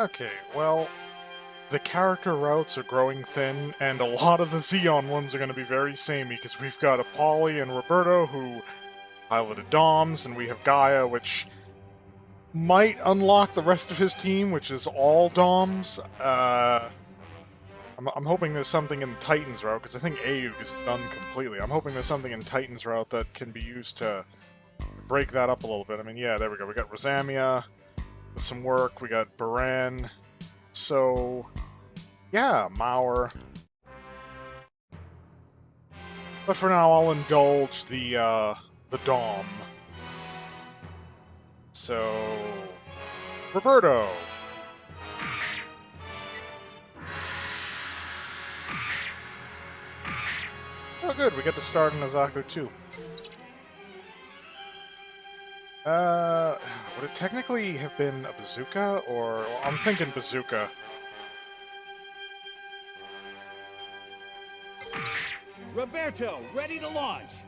Okay, well, the character routes are growing thin, and a lot of the Zeon ones are going to be very samey, because we've got Apolly and Roberto, who piloted Doms, and we have Gaia, which might unlock the rest of his team, which is all Doms. I'm hoping there's something in Titan's route, because I think Ayuk is done completely. I'm hoping there's something in Titan's route that can be used to break that up a little bit. I mean, yeah, there we go. We got Rosamia with some work. We got Baran. So, yeah, Mauer. But for now, I'll indulge the Dom. So, Roberto. Oh, good. We get to start in Azaku too. Would it technically have been a bazooka, or... Well, I'm thinking bazooka. Roberto, ready to launch!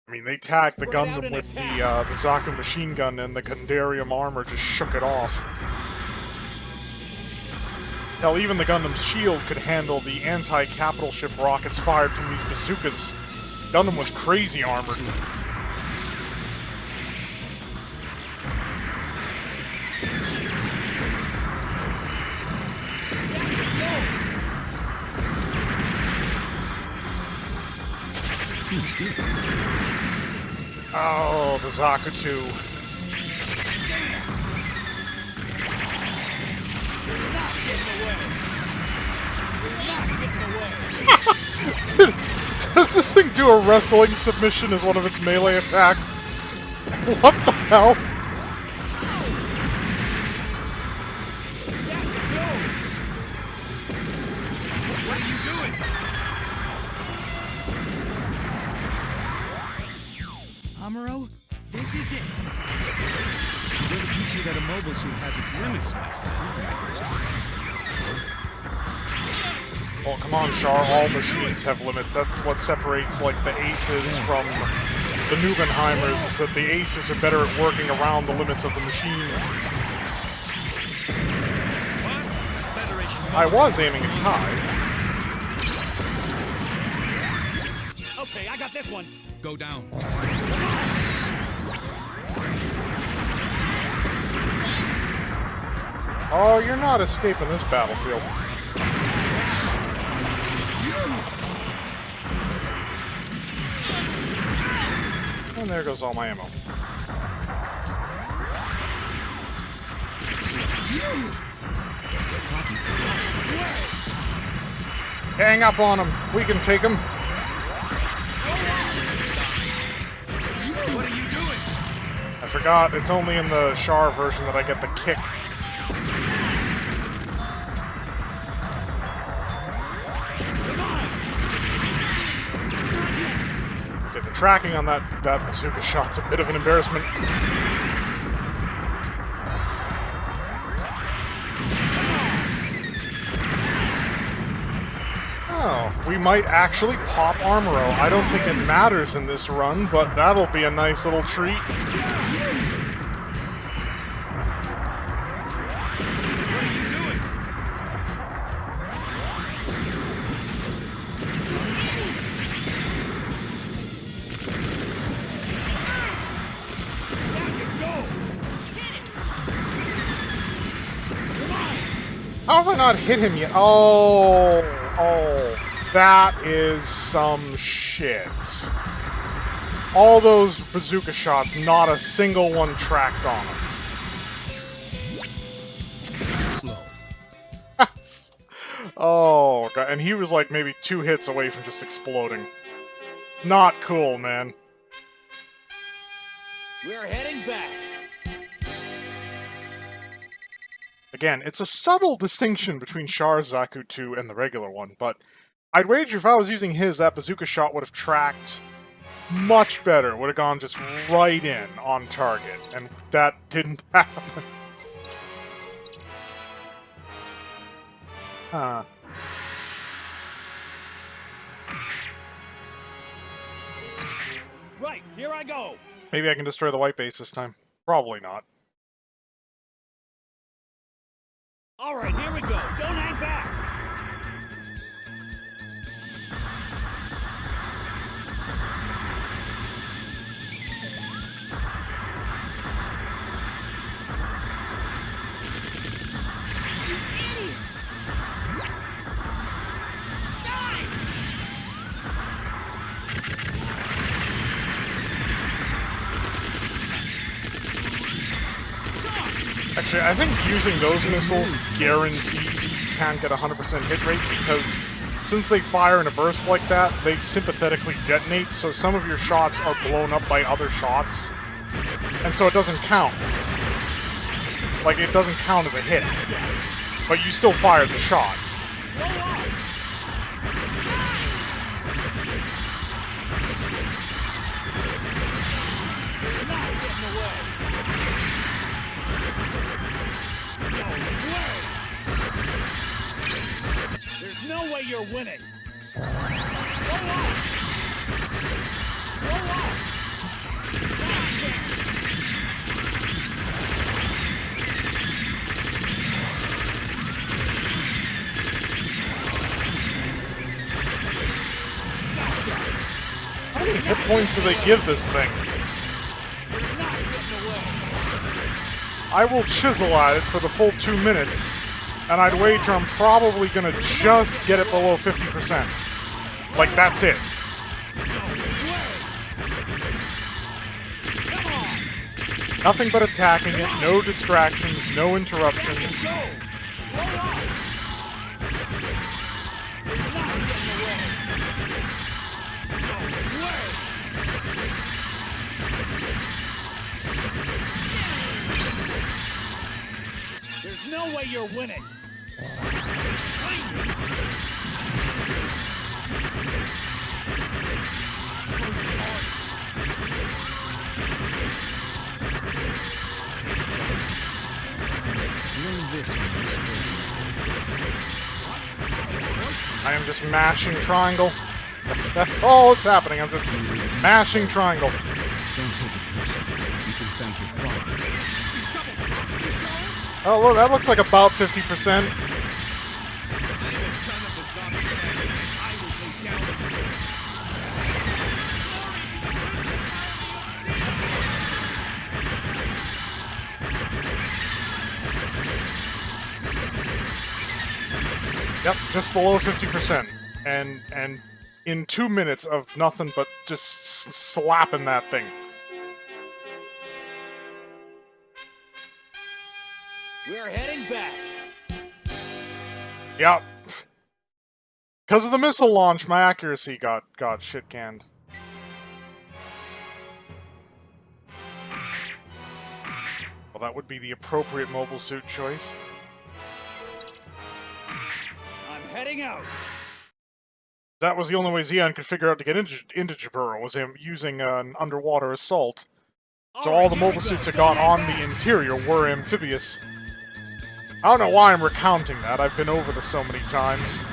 I mean, they tagged the Gundam with the Zaku machine gun, and the Gundarium armor just shook it off. Hell, even the Gundam's shield could handle the anti-capital ship rockets fired from these bazookas. Gundam was crazy armored. He's good. Oh, the Zaku 2. You're not getting away! You're not getting away! Does this thing do a wrestling submission as one of its melee attacks? What the hell? What are you doing? Amuro, this is it. I'm going to teach you that a mobile suit has its limits, my friend. That goes against the Oh, come on, Char. All machines have limits. That's what separates, like, the Aces from the Nubenheimers, is that the Aces are better at working around the limits of the machine. What? Federation I was aiming at Kai. Okay, I got this one. Go down. Oh, you're not escaping this battlefield. And there goes all my ammo. Hang up on him. We can take him. What are you doing? I forgot, it's only in the Char version that I get the kick. Okay, the tracking on that bazooka shot's a bit of an embarrassment. Oh, we might actually pop Armoro. I don't think it matters in this run, but that'll be a nice little treat. What are you doing? Down you go! Hit it! Come on! How have I not hit him yet? Oh, that is some shit. All those bazooka shots, not a single one tracked on him. Slow. Oh, God. And he was like maybe 2 hits away from just exploding. Not cool, man. We're heading back. Again, it's a subtle distinction between Char's Zaku 2 and the regular one, but I'd wager if I was using his, that bazooka shot would have tracked much better. Would have gone just right in on target, and that didn't happen. Huh. Right, here I go. Maybe I can destroy the white base this time. Probably not. All right, here we go. Don't hang back. You idiot! Die! Actually, I think using those missiles guarantees you can't get 100% hit rate because since they fire in a burst like that, they sympathetically detonate, so some of your shots are blown up by other shots, and so it doesn't count. Like, it doesn't count as a hit, but you still fired the shot. There's no way you're winning. Roll off. Roll off. How many hit points do they give this thing? You're not getting away. I will chisel at it for the full 2 minutes, and I'd wager I'm probably gonna just get it below 50%. Like, that's it. Nothing but attacking it, no distractions, no interruptions. Go. Roll off. You're not getting away. No way. There's no way you're winning. Learn this on this version. I am just mashing triangle. That's all that's happening. I'm just mashing triangle. Don't take it personally. You can thank your father for this. Oh, look, that looks like about 50%. Yep, just below 50%. And in 2 minutes of nothing but just slapping that thing. We're heading back. Yep. Because of the missile launch, my accuracy got shit canned. Well, that would be the appropriate mobile suit choice. I'm heading out. That was the only way Zeon could figure out to get into Jaburo, was him using an underwater assault. So all the mobile suits that got on the interior were amphibious. I don't know why I'm recounting that. I've been over this so many times.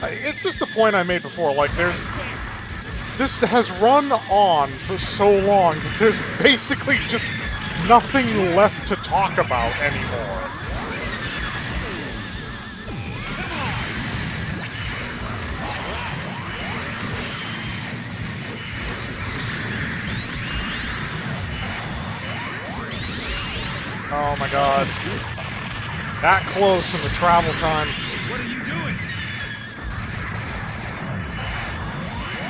It's just the point I made before. Like, this has run on for so long that there's basically just nothing left to talk about anymore. Oh my god. That close in the travel time. What are you doing?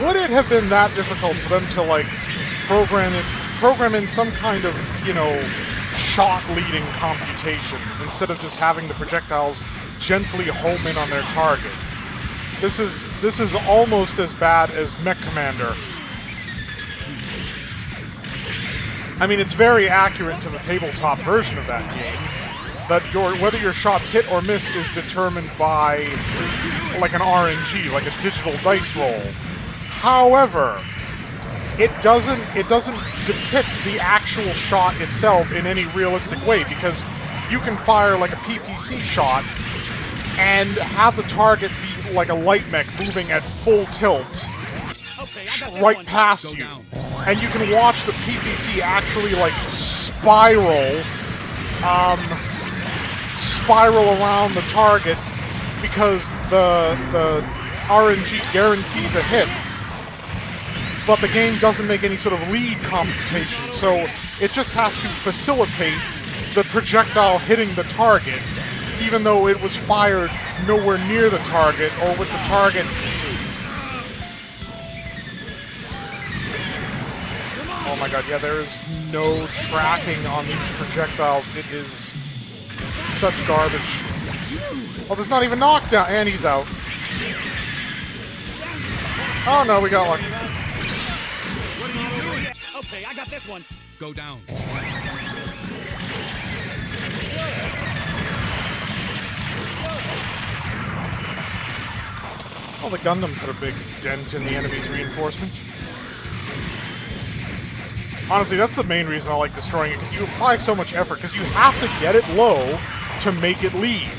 Would it have been that difficult for them to, like, program in some kind of, you know, shot-leading computation, instead of just having the projectiles gently home in on their target? This is almost as bad as Mech Commander. I mean, it's very accurate to the tabletop version of that game, but whether your shots hit or miss is determined by, like, an RNG, like a digital dice roll. However, it doesn't depict the actual shot itself in any realistic way, because you can fire, like, a PPC shot and have the target be like a light mech moving at full tilt, right past you. And you can watch the PPC actually, like, spiral around the target because the RNG guarantees a hit. But the game doesn't make any sort of lead computation, so it just has to facilitate the projectile hitting the target, even though it was fired nowhere near the target, or with the target... Oh my god, yeah, there is no tracking on these projectiles. It is such garbage. Oh, there's not even knockdown, and he's out. Oh no, we got one. What are you doing? Okay, I got this one. Go down. Well, the Gundam put a big dent in the enemy's reinforcements. Honestly, that's the main reason I like destroying it, because you apply so much effort, because you have to get it low to make it leave.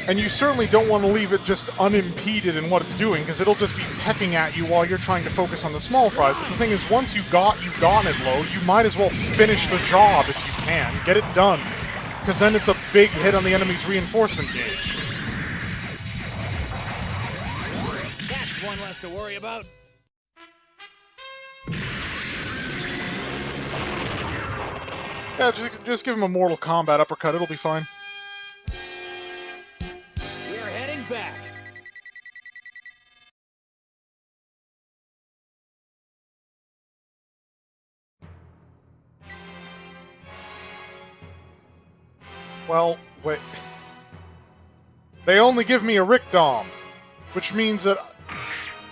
And you certainly don't want to leave it just unimpeded in what it's doing, because it'll just be pecking at you while you're trying to focus on the small fries. But the thing is, once you've gotten it low, you might as well finish the job if you can. Get it done. Because then it's a big hit on the enemy's reinforcement gauge. That's one less to worry about. Yeah, just give him a Mortal Kombat uppercut, it'll be fine. We're heading back. Well, wait. They only give me a Rick-Dom, which means that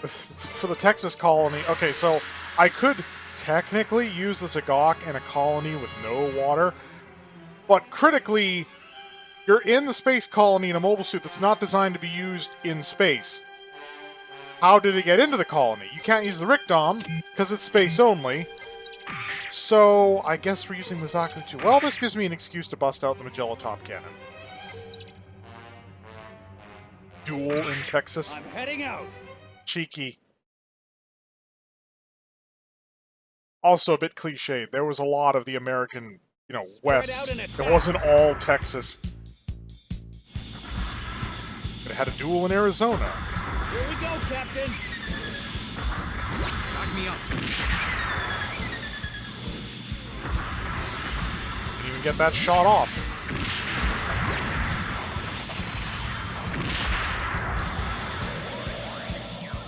for the Texas colony... Okay, so I could technically use the Zagok in a colony with no water, but critically, you're in the space colony in a mobile suit that's not designed to be used in space. How did it get into the colony? You can't use the Rick-Dom, because it's space only. So, I guess we're using the Zaku too. Well, this gives me an excuse to bust out the Magella Top Cannon. Duel in Texas. I'm heading out. Cheeky. Also a bit cliche. There was a lot of the American, West. It wasn't all Texas. But it had a duel in Arizona. Here we go, Captain. Knock me up. Didn't even get that shot off.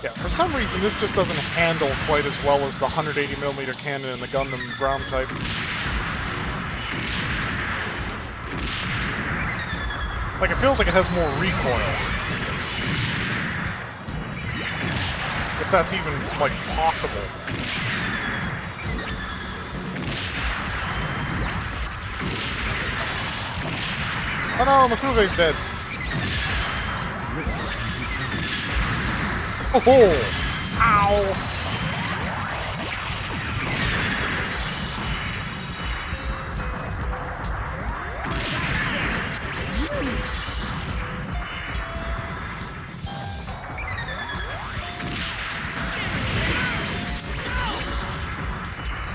Yeah, for some reason this just doesn't handle quite as well as the 180mm cannon in the Gundam ground type. Like, it feels like it has more recoil. If that's even, like, possible. Oh no, Makuve's dead. Oh! Ow!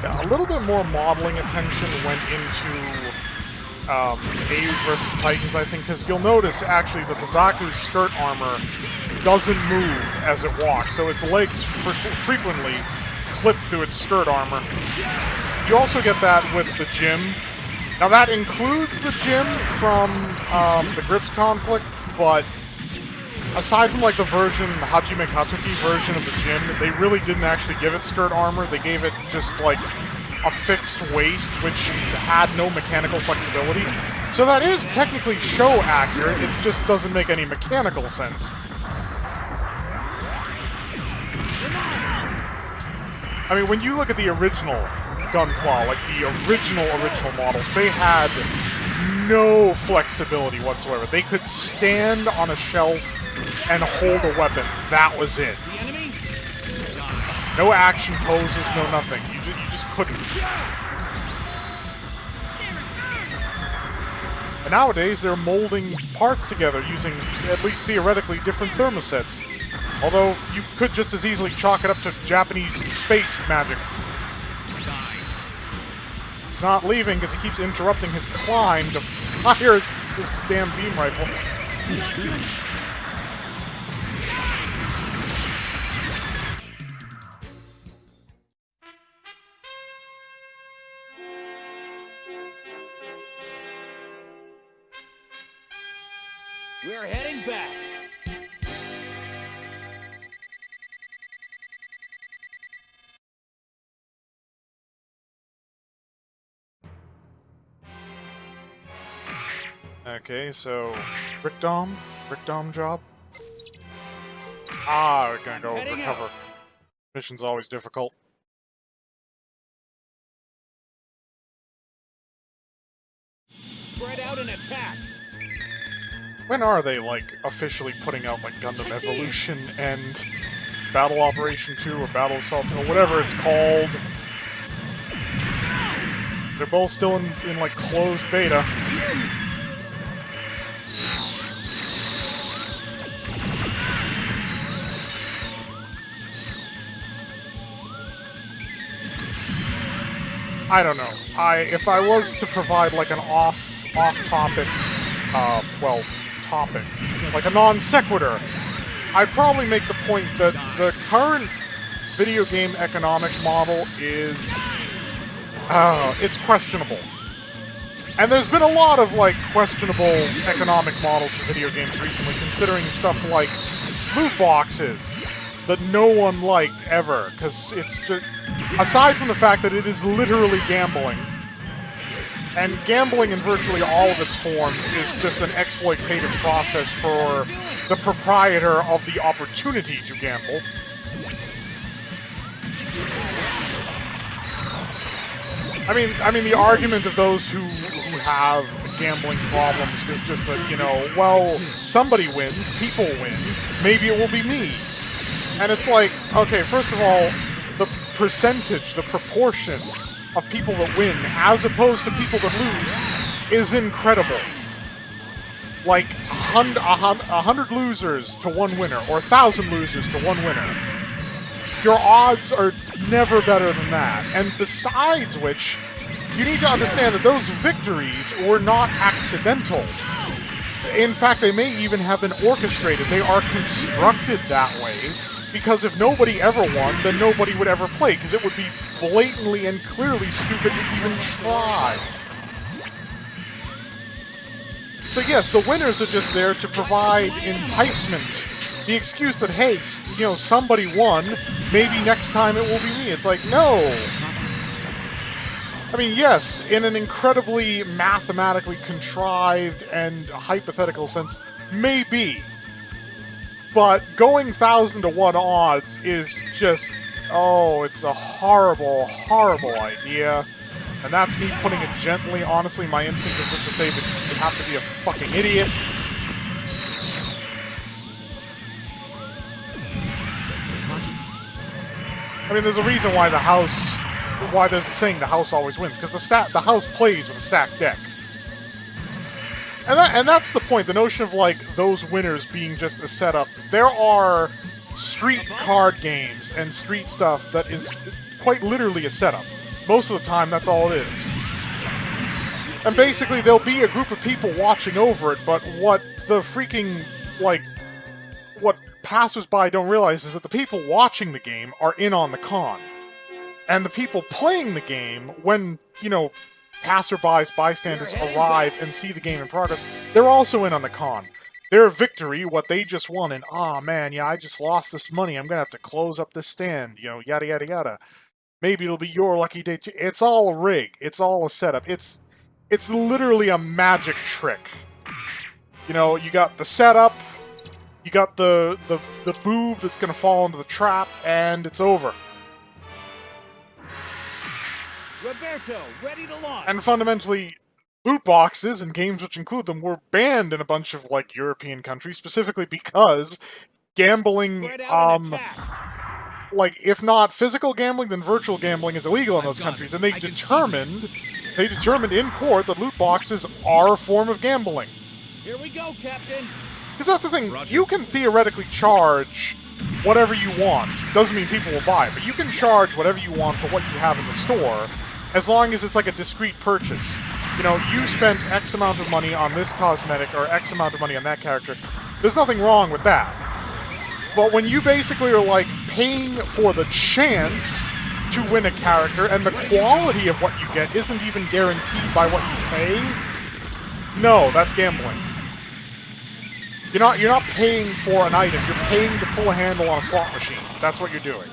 Yeah, a little bit more modeling attention went into Ave versus Titans, I think, because you'll notice, actually, that the Zaku's skirt armor doesn't move as it walks, so its legs frequently clip through its skirt armor. You also get that with the Gym. Now, that includes the Gym from the Grips conflict, but aside from, like, the Hajime Katsuki version of the Gym, they really didn't actually give it skirt armor. They gave it just, like, a fixed waist, which had no mechanical flexibility. So that is technically show accurate, it just doesn't make any mechanical sense. I mean, when you look at the original Gunpla, like the original models, they had no flexibility whatsoever. They could stand on a shelf and hold a weapon. That was it. The enemy? No action poses, no nothing. You just couldn't. And nowadays, they're molding parts together using, at least theoretically, different thermosets. Although, you could just as easily chalk it up to Japanese space magic. He's not leaving because he keeps interrupting his climb to fire his damn beam rifle. He's good. We're heading back. Okay, so Brick Dom job. Ah, we're gonna go Heading recover. out. Mission's always difficult. Spread out and attack. When are they, like, officially putting out, like, Gundam I see it. Evolution and Battle Operation 2 or Battle Assault 2 or whatever it's called? They're both still in like, closed beta. I don't know. If I was to provide, like, an off-topic, well, topic, like a non sequitur, I'd probably make the point that the current video game economic model is, it's questionable. And there's been a lot of, like, questionable economic models for video games recently, considering stuff like loot boxes that no one liked ever, because it's just, aside from the fact that it is literally gambling, and gambling in virtually all of its forms is just an exploitative process for the proprietor of the opportunity to gamble. I mean, the argument of those who have gambling problems is just that, you know, well, somebody wins, people win, maybe it will be me. And it's like, okay, first of all, the percentage, the proportion of people that win as opposed to people that lose is incredible. Like, 100 losers to 1 winner, or 1,000 losers to 1 winner. Your odds are never better than that. And besides which, you need to understand that those victories were not accidental. In fact, they may even have been orchestrated. They are constructed that way, because if nobody ever won, then nobody would ever play, because it would be blatantly and clearly stupid to even try. So yes, the winners are just there to provide enticement. The excuse that, hey, you know, somebody won, maybe next time it will be me. It's like, no. I mean, yes, in an incredibly mathematically contrived and hypothetical sense, maybe. But going 1,000 to 1 odds is just, oh, it's a horrible, horrible idea. And that's me putting it gently. Honestly, my instinct is just to say that you have to be a fucking idiot. I mean, there's a reason why there's a saying the house always wins, because the house plays with a stacked deck. And that's the point, the notion of, like, those winners being just a setup. There are street card games and street stuff that is quite literally a setup. Most of the time, that's all it is. And basically, there'll be a group of people watching over it, but what the freaking, like, what passers-by don't realize is that the people watching the game are in on the con. And the people playing the game, when, you know, passerbys, bystanders arrive and see the game in progress, they're also in on the con. Their victory, what they just won, and, ah, man, yeah, I just lost this money, I'm gonna have to close up this stand, you know, yada yada yada. Maybe it'll be your lucky day too. It's all a rig. It's all a setup. It's literally a magic trick. You know, you got the setup, you got the boob that's gonna fall into the trap, and it's over. Roberto, ready to launch. And fundamentally, loot boxes and games which include them were banned in a bunch of, like, European countries, specifically because gambling, Spread out and attack. like, if not physical gambling, then virtual gambling is illegal in those countries, and they determined in court that loot boxes are a form of gambling. Here we go, Captain. Because that's the thing, Roger. you can theoretically charge whatever you want. Doesn't mean people will buy it, but you can charge whatever you want for what you have in the store, as long as it's like a discrete purchase. You know, you spent X amount of money on this cosmetic, or X amount of money on that character. There's nothing wrong with that. But when you basically are, like, paying for the chance to win a character, and the quality of what you get isn't even guaranteed by what you pay, no, that's gambling. You're not paying for an item, you're paying to pull a handle on a slot machine. That's what you're doing.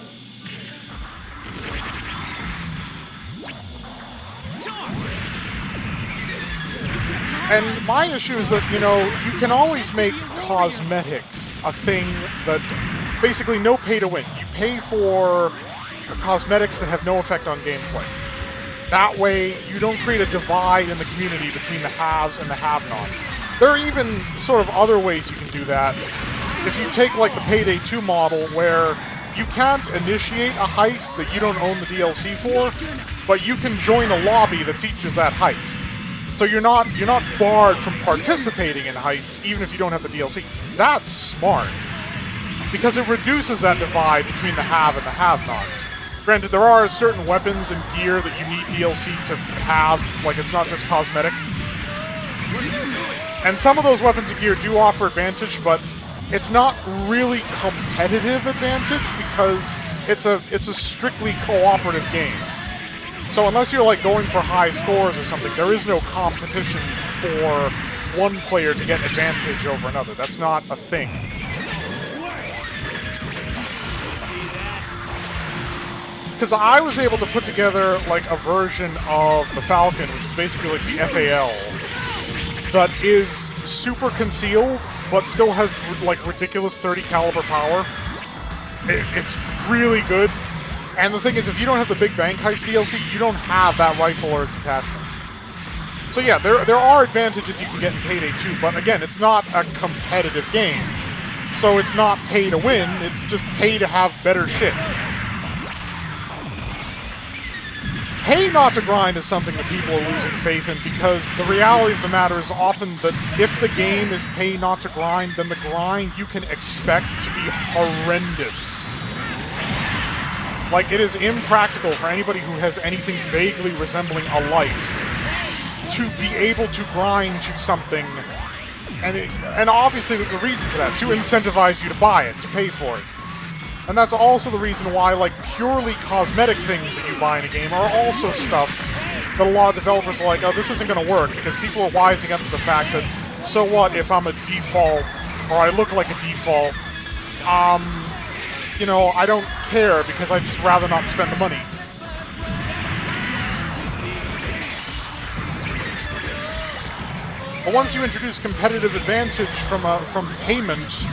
And my issue is that, you know, you can always make cosmetics a thing that basically no pay to win. You pay for cosmetics that have no effect on gameplay. That way, you don't create a divide in the community between the haves and the have-nots. There are even sort of other ways you can do that. If you take, like, the Payday 2 model, where you can't initiate a heist that you don't own the DLC for, but you can join a lobby that features that heist. So you're not barred from participating in heists, even if you don't have the DLC. That's smart, because it reduces that divide between the have and the have-nots. Granted, there are certain weapons and gear that you need DLC to have, like it's not just cosmetic. And some of those weapons and gear do offer advantage, but it's not really competitive advantage because it's a strictly cooperative game. So unless you're like going for high scores or something, there is no competition for one player to get advantage over another. That's not a thing. Because I was able to put together like a version of the Falcon, which is basically like the FAL, that is super concealed, but still has like ridiculous 30 caliber power. It's really good. And the thing is, if you don't have the Big Bank Heist DLC, you don't have that rifle or its attachments. So yeah, there are advantages you can get in Payday 2, but again, it's not a competitive game. So it's not pay to win, it's just pay to have better shit. Pay not to grind is something that people are losing faith in, because the reality of the matter is often that if the game is pay not to grind, then the grind you can expect to be horrendous. Like, it is impractical for anybody who has anything vaguely resembling a life to be able to grind to something, and obviously there's a reason for that, to incentivize you to buy it, to pay for it. And that's also the reason why, like, purely cosmetic things that you buy in a game are also stuff that a lot of developers are like, oh, this isn't going to work, because people are wising up to the fact that, so what if I'm a default, or I look like a default, you know, I don't care, because I'd just rather not spend the money. But once you introduce competitive advantage from payment,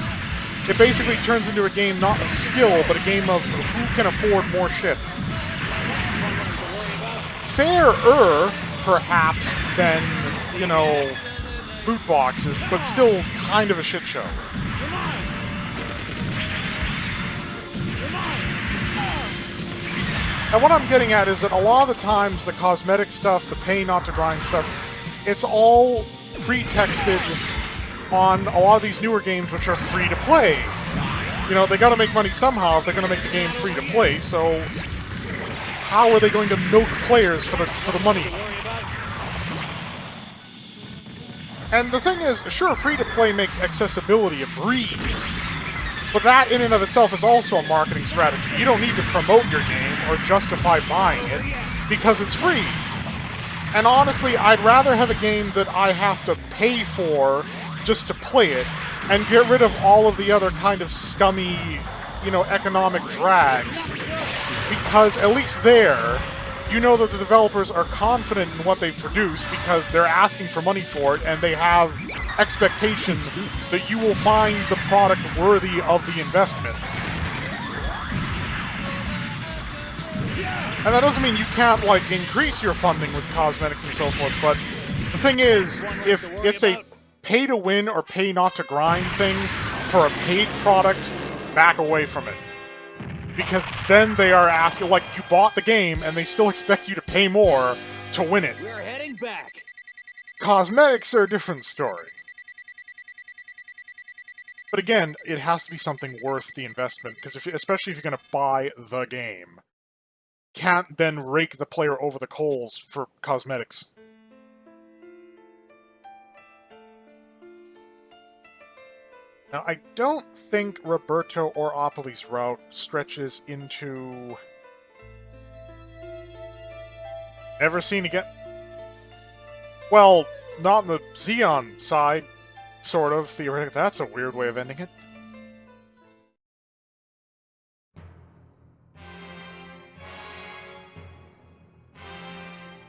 it basically turns into a game not of skill, but a game of who can afford more shit. Fairer, perhaps, than, you know, loot boxes, but still kind of a shit show. And what I'm getting at is that a lot of the times the cosmetic stuff, the pay not to grind stuff, it's all pretexted on a lot of these newer games which are free to play. You know, they gotta make money somehow if they're gonna make the game free to play, so how are they going to milk players for the money? And the thing is, sure, free to play makes accessibility a breeze, but that in and of itself is also a marketing strategy. You don't need to promote your game or justify buying it because it's free. And honestly, I'd rather have a game that I have to pay for just to play it and get rid of all of the other kind of scummy, you know, economic drags. Because at least there, you know that the developers are confident in what they've produced because they're asking for money for it, and they have expectations that you will find the product worthy of the investment. And that doesn't mean you can't, like, increase your funding with cosmetics and so forth, but the thing is, if it's a pay-to-win or pay-not-to-grind thing for a paid product, back away from it. Because then they are asking, like, you bought the game, and they still expect you to pay more to win it. We're heading back. Cosmetics are a different story. But again, it has to be something worth the investment, because especially if you're going to buy the game, can't then rake the player over the coals for cosmetics. Now, I don't think Roberto or Opoly's route stretches into... Never seen again. Well, not on the Zeon side, sort of, theoretically. That's a weird way of ending it.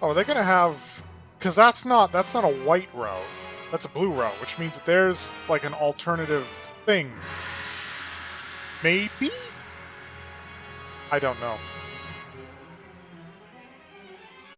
Oh, are they gonna have... Because that's not a white route. That's a blue route, which means that there's, like, an alternative thing. Maybe? I don't know.